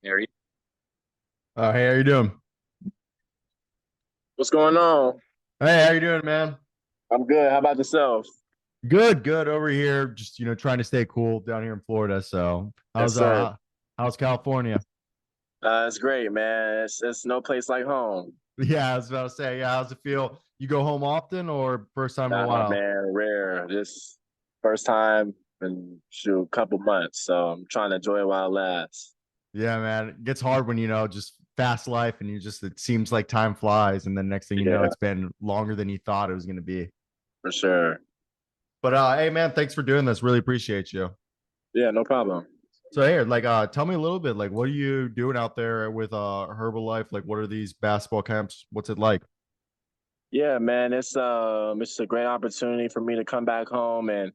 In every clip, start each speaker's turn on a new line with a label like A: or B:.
A: Harry.
B: Hey, how you doing?
A: What's going on?
B: Hey, how you doing, man?
A: I'm good. How about yourself?
B: Good, good over here. Just trying to stay cool down here in Florida. So,
A: Yes, sir.
B: how's California?
A: It's great, man. It's no place like home.
B: Yeah, I was about to say, yeah, how's it feel? You go home often or first time in a
A: Nah,
B: while?
A: man, rare. This first time in shoot, couple months, so I'm trying to enjoy it while it lasts.
B: Yeah, man. It gets hard when just fast life and it seems like time flies, and then next thing you know,
A: Yeah,
B: it's been longer than you thought it was gonna be.
A: for sure.
B: But hey man, thanks for doing this. Really appreciate you.
A: Yeah, no problem.
B: So here, tell me a little bit, like what are you doing out there with Herbalife? Like what are these basketball camps? What's it like?
A: Yeah, man, it's a great opportunity for me to come back home and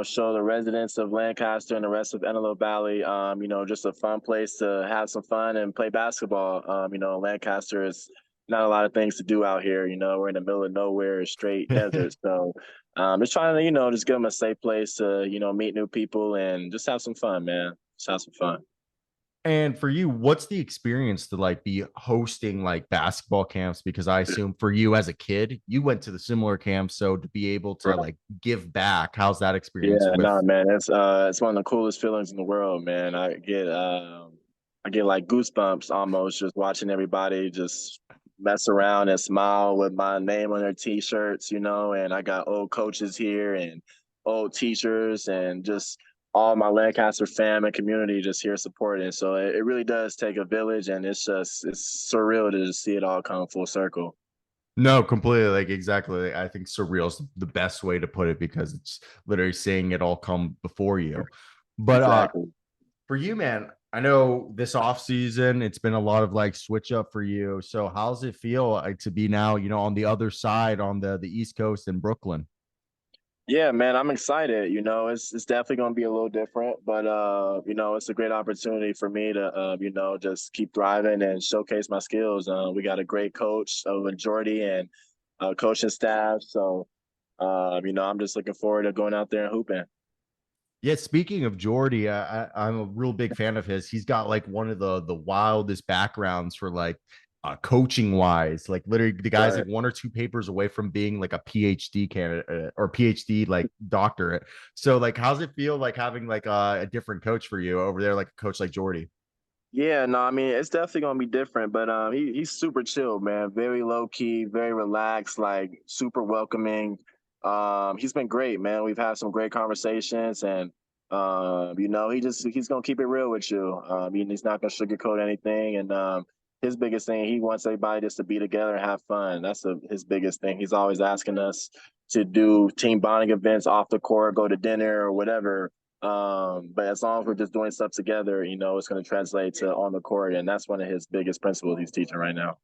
A: show the residents of Lancaster and the rest of Antelope Valley, just a fun place to have some fun and play basketball. Lancaster is not a lot of things to do out here. We're in the middle of nowhere, straight desert. So, just trying to, just give them a safe place to, meet new people and just have some fun, man. Just have some fun.
B: And for you, what's the experience to like be hosting like basketball camps? Because I assume for you as a kid, you went to the similar camps. So to be able to
A: Right.
B: like give back, how's that experience
A: Yeah,
B: with?
A: no, man, it's one of the coolest feelings in the world, man. I get like goosebumps almost just watching everybody just mess around and smile with my name on their t-shirts, and I got old coaches here and old teachers and just all my Lancaster fam and community just here supporting. So it really does take a village, and it's surreal to just see it all come full circle.
B: No, completely. Like exactly. I think surreal is the best way to put it because it's literally seeing it all come before you. But
A: Exactly.
B: for you, man, I know this off season it's been a lot of like switch up for you. So how's it feel like to be now, on the other side on the East Coast in Brooklyn?
A: Yeah, man, I'm excited. It's definitely going to be a little different, but it's a great opportunity for me to just keep thriving and showcase my skills. We got a great coach, majority and coaching staff, so I'm just looking forward to going out there and hooping.
B: Yeah, speaking of Jordy, I'm a real big fan of his. He's got like one of the wildest backgrounds for like coaching wise. Like literally, the guy's
A: Right.
B: like one or two papers away from being like a PhD candidate or PhD like doctorate. So like, how's it feel like having like a different coach for you over there, like a coach like Jordy?
A: Yeah, no, I mean it's definitely gonna be different, but he's super chill, man. Very low key, very relaxed, like super welcoming. He's been great, man. We've had some great conversations, and he's gonna keep it real with you. He's not gonna sugarcoat anything, and his biggest thing, he wants everybody just to be together and have fun. His biggest thing. He's always asking us to do team bonding events off the court, go to dinner or whatever, but as long as we're just doing stuff together, it's going to translate to on the court, and that's one of his biggest principles he's teaching right now.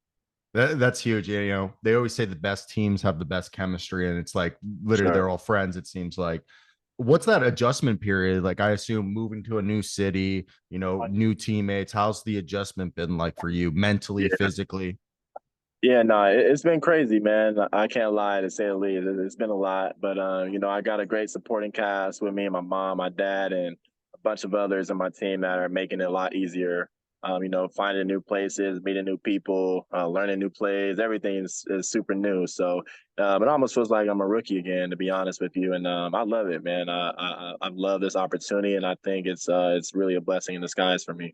B: That's huge. Yeah, they always say the best teams have the best chemistry, and it's like literally
A: Sure.
B: they're all friends. It seems like. What's that adjustment period? Like, I assume moving to a new city, new teammates. How's the adjustment been like for you mentally,
A: Yeah.
B: physically?
A: Yeah, no, it's been crazy, man. I can't lie to say the least. It's been a lot, but I got a great supporting cast with me and my mom, my dad, and a bunch of others on my team that are making it a lot easier. Finding new places, meeting new people, learning new plays. Everything is super new. So it almost feels like I'm a rookie again, to be honest with you. And I love it, man. I love this opportunity, and I think it's really a blessing in disguise for me.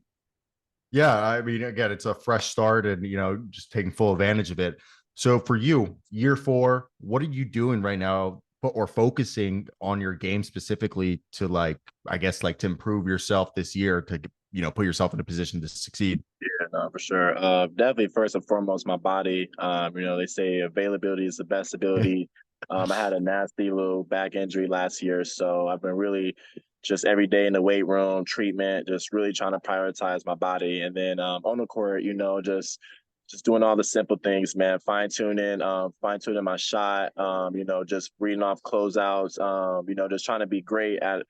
B: Yeah, I mean, again, it's a fresh start, and just taking full advantage of it. So for you, year four, what are you doing right now, or focusing on your game specifically to like, I guess, like to improve yourself this year to put yourself in a position to succeed?
A: Yeah, no, for sure. Definitely first and foremost, my body. They say availability is the best ability. I had a nasty little back injury last year, so I've been really just every day in the weight room, treatment, just really trying to prioritize my body. And then on the court, just doing all the simple things, man. Fine tuning my shot. Just reading off closeouts. Just trying to be great at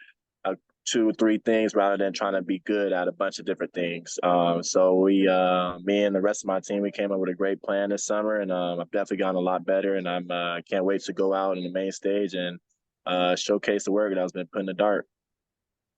A: two or three things rather than trying to be good at a bunch of different things. Me and the rest of my team, we came up with a great plan this summer, and I've definitely gotten a lot better. And I can't wait to go out in the main stage and showcase the work that I've been putting in the dark.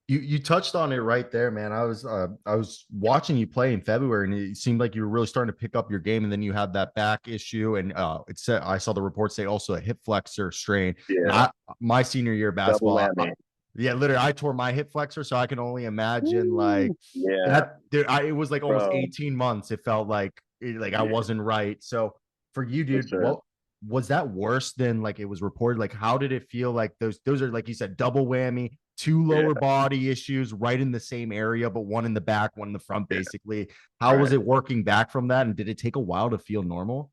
B: You touched on it right there, man. I was watching you play in February, and it seemed like you were really starting to pick up your game. And then you had that back issue, and it said I saw the reports say also a hip flexor strain. And
A: Yeah,
B: my senior year of
A: double
B: basketball,
A: whammy.
B: yeah, literally, I tore my hip flexor, so I can only imagine like
A: Woo. Yeah,
B: that. Dude, it was like almost
A: bro.
B: 18 months. It felt like I
A: Yeah,
B: wasn't right. So for you,
A: for
B: dude,
A: sure.
B: what was that worse than like it was reported? Like, how did it feel? Like those are like you said, double whammy, two
A: Yeah,
B: lower body issues right in the same area, but one in the back, one in the front,
A: yeah,
B: basically. How was
A: right.
B: it working back from that? And did it take a while to feel normal?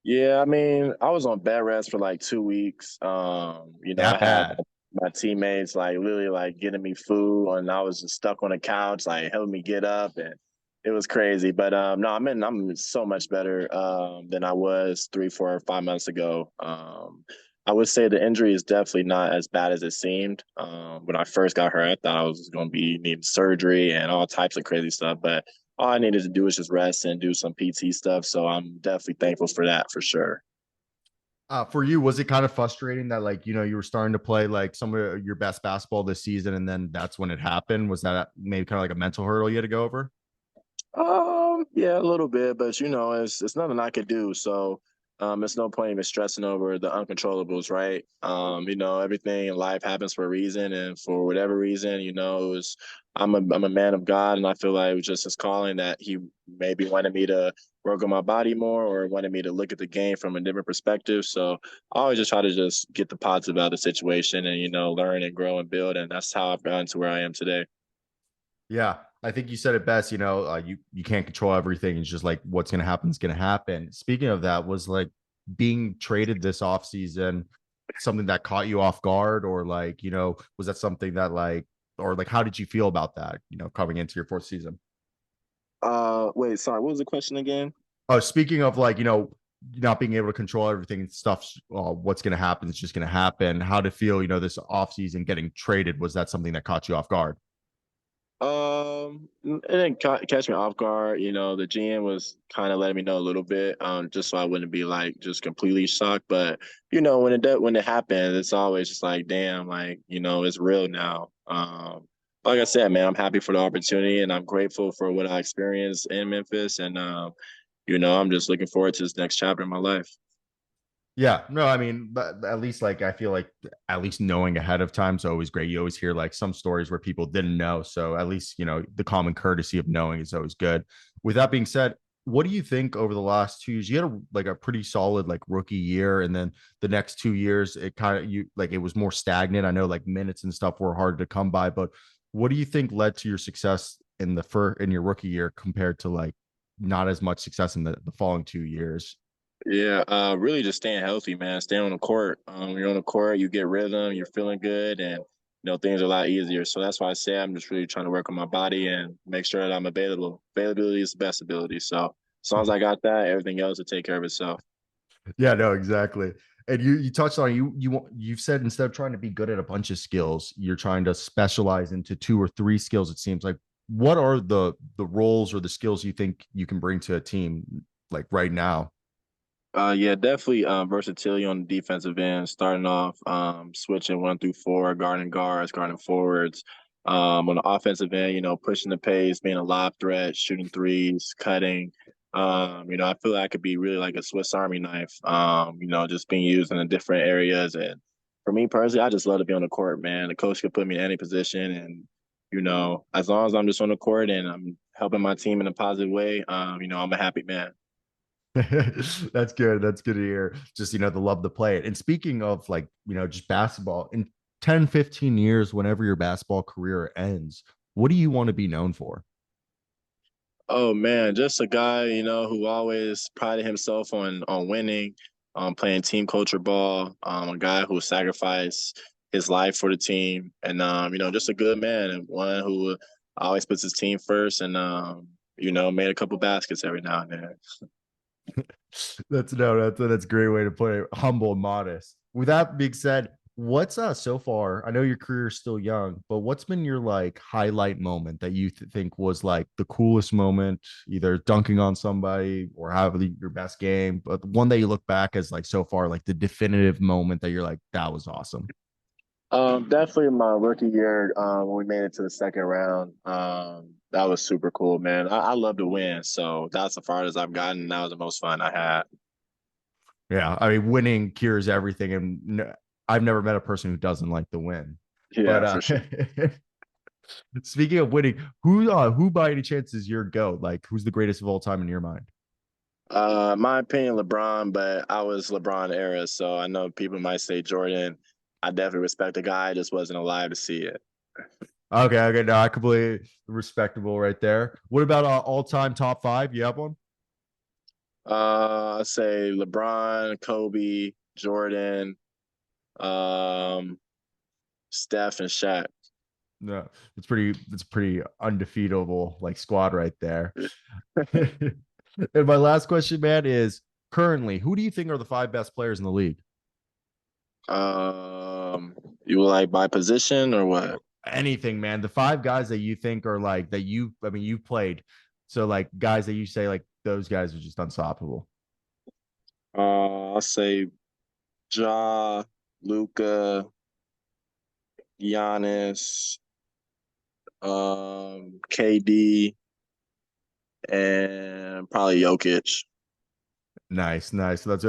A: Yeah, I mean, I was on bed rest for like 2 weeks. I
B: That
A: had
B: bad.
A: my teammates like literally like getting me food, and I was just stuck on the couch, like helping me get up, and it was crazy. But no, I'm so much better than I was 3, 4, or 5 months ago. I would say the injury is definitely not as bad as it seemed. When I first got hurt, I thought I was going to be needing surgery and all types of crazy stuff, but all I needed to do was just rest and do some PT stuff. So I'm definitely thankful for that for sure.
B: For you, was it kind of frustrating that like you were starting to play like some of your best basketball this season, and then that's when it happened? Was that maybe kind of like a mental hurdle you had to go over?
A: Yeah, a little bit, but it's nothing I could do. So, it's no point even stressing over the uncontrollables, right? Everything in life happens for a reason, and for whatever reason, I'm a man of God, and I feel like it was just his calling that he maybe wanted me to work on my body more, or wanted me to look at the game from a different perspective. So I always just try to just get the positive out of the situation, and learn and grow and build, and that's how I've gotten to where I am today.
B: Yeah, I think you said it best. You can't control everything. It's just like what's going to happen is going to happen. Speaking of that, was like being traded this off season something that caught you off guard, or like was that something that like, or like how did you feel about that? Coming into your fourth season.
A: Wait, sorry, what was the question again?
B: Oh, speaking of like not being able to control everything and stuff, what's going to happen is just going to happen. How to feel, this off season getting traded? Was that something that caught you off guard?
A: It didn't catch me off guard. The GM was kind of letting me know a little bit, just so I wouldn't be like just completely shocked. But when it happens, it's always just like, damn, like it's real now. Like I said, man, I'm happy for the opportunity, and I'm grateful for what I experienced in Memphis, and I'm just looking forward to this next chapter in my life.
B: Yeah, no, I mean, but at least like I feel like at least knowing ahead of time is always great. You always hear like some stories where people didn't know, so at least the common courtesy of knowing is always good. With that being said, what do you think over the last 2 years? You had like a pretty solid like rookie year, and then the next 2 years it kind of you like it was more stagnant. I know like minutes and stuff were hard to come by, but what do you think led to your success in your rookie year compared to like not as much success in the following 2 years?
A: Yeah, really just staying healthy, man. Staying on the court. You're on the court, you get rhythm, you're feeling good, and things are a lot easier. So that's why I say I'm just really trying to work on my body and make sure that I'm available. Availability is the best ability. So as long as I got that, everything else will take care of itself.
B: Yeah, no, exactly. And you touched on you've said instead of trying to be good at a bunch of skills, you're trying to specialize into two or three skills. It seems like what are the roles or the skills you think you can bring to a team like right now?
A: Yeah, definitely versatility on the defensive end, starting off switching 1 through 4, guarding guards, guarding forwards. On the offensive end, pushing the pace, being a lob threat, shooting threes, cutting. I feel like I could be really like a Swiss Army knife, just being used in the different areas. And for me personally, I just love to be on the court, man. The coach could put me in any position, and as long as I'm just on the court and I'm helping my team in a positive way, I'm a happy man.
B: That's good. That's good to hear. Just, the love to play it. And speaking of like, just basketball in 10, 15 years, whenever your basketball career ends, what do you want to be known for?
A: Oh man, just a guy, who always prided himself on winning, playing team culture ball, a guy who sacrificed his life for the team, and just a good man, and one who always puts his team first, and made a couple baskets every now and then.
B: That's no, that's a great way to put it. Humble and modest. With that being said, what's so far? I know your career is still young, but what's been your like highlight moment that you think was like the coolest moment, either dunking on somebody or having your best game, but one that you look back as like so far, like the definitive moment that you're like, that was awesome.
A: Definitely my rookie year, when we made it to the second round. That was super cool, man. I love to win, so that's the farthest I've gotten. That was the most fun I had.
B: Yeah, I mean, winning cures everything, and I've never met a person who doesn't like the win. But
A: Yeah, for sure.
B: speaking of winning, who by any chance is your GOAT? Like, who's the greatest of all time in your mind?
A: My opinion, LeBron, but I was LeBron era, so I know people might say Jordan. I definitely respect the guy. I just wasn't alive to see it.
B: Okay, okay, no, I completely respectable right there. What about all-time top five? You have one?
A: I say LeBron, Kobe, Jordan, um, Steph, and Shaq.
B: No, it's pretty undefeatable like squad right there. And my last question, man, is currently who do you think are the five best players in the league?
A: Um, you like by position or what?
B: Anything, man. The five guys that you think are like that you, I mean, you've played. So like guys that you say like those guys are just unstoppable.
A: I'll say Ja, Luca, Giannis, KD, and probably Jokic.
B: Nice, nice. So that's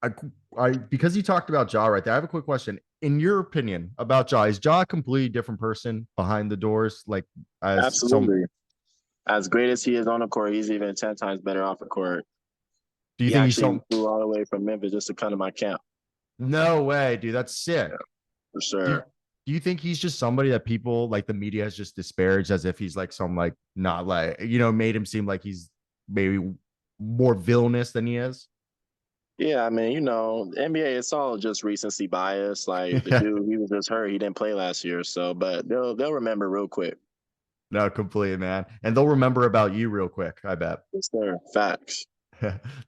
B: I, I because you talked about Ja right there. I have a quick question. In your opinion about Ja, is Ja a completely different person behind the doors? Like as some,
A: Absolutely. As great as he is on the court, he's even 10 times better off the court.
B: do you
A: He
B: think he's
A: actually
B: some?
A: flew all the way from Memphis just to come to my camp.
B: No way, dude. That's
A: Yeah,
B: sick.
A: for
B: Do
A: sure.
B: do you think he's just somebody that people like the media has just disparaged as if he's like some like not like made him seem like he's maybe more villainous than he is?
A: Yeah, I mean, NBA, it's all just recency bias. Like the
B: Yeah,
A: dude, he was just hurt. He didn't play last year, so but they'll remember real quick.
B: no, completely, man. And they'll remember about you real quick, I bet.
A: Yes, sir. Facts.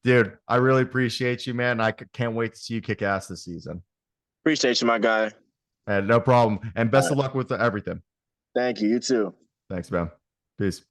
B: Dude, I really appreciate you, man. I can't wait to see you kick ass this season.
A: Appreciate you, my guy.
B: And no problem. And
A: All
B: best of
A: right.
B: luck with everything.
A: Thank you. You too.
B: Thanks, man. Peace.